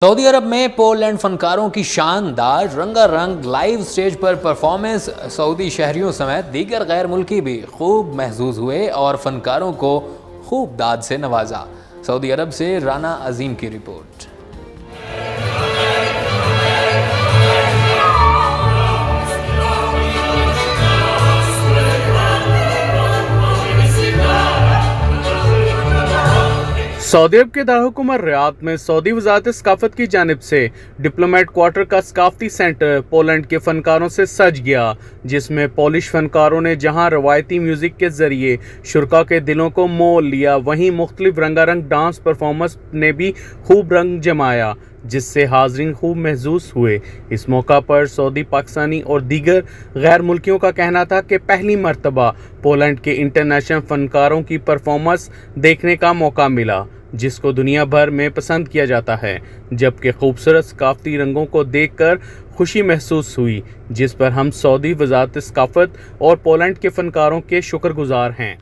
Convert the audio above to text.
Saudi अरब में Poland फनकारों की शानदार रंगारंग लाइव स्टेज पर परफॉर्मेंस सऊदी शहरियों समेत दीगर गैर मुल्की भी खूब महसूस हुए और फनकारों को खूब दाद से नवाजा। सऊदी अरब से राना अजीम की रिपोर्ट। सऊदी अरब के दारहुकूमत रियाद में सऊदी वज़ारत सकाफ़त की जानिब से डिप्लोमेट क्वार्टर का सकाफ़ती सेंटर पोलैंड के फ़नकारों से सज गया, जिसमें पोलिश फ़नकारों ने जहां रवायती म्यूज़िक के ज़रिए शुरा के दिलों को मोह लिया, वहीं मुख्तलिफ रंगारंग डांस परफॉर्मेंस ने भी खूब रंग जमाया, जिससे हाज़रीन खूब महसूस हुए। इस मौका पर सऊदी, पाकिस्तानी और दीगर गैर मुल्कियों का कहना था कि पहली मरतबा पोलैंड के इंटरनेशनल फ़नकारों की परफॉर्मेंस देखने का मौका मिला, जिसको दुनिया भर में पसंद किया जाता है, जबकि खूबसूरत सकाफ़ती रंगों को देखकर खुशी महसूस हुई, जिस पर हम सऊदी वज़ारत सकाफ़त और पोलैंड के फ़नकारों के शुक्रगुज़ार हैं।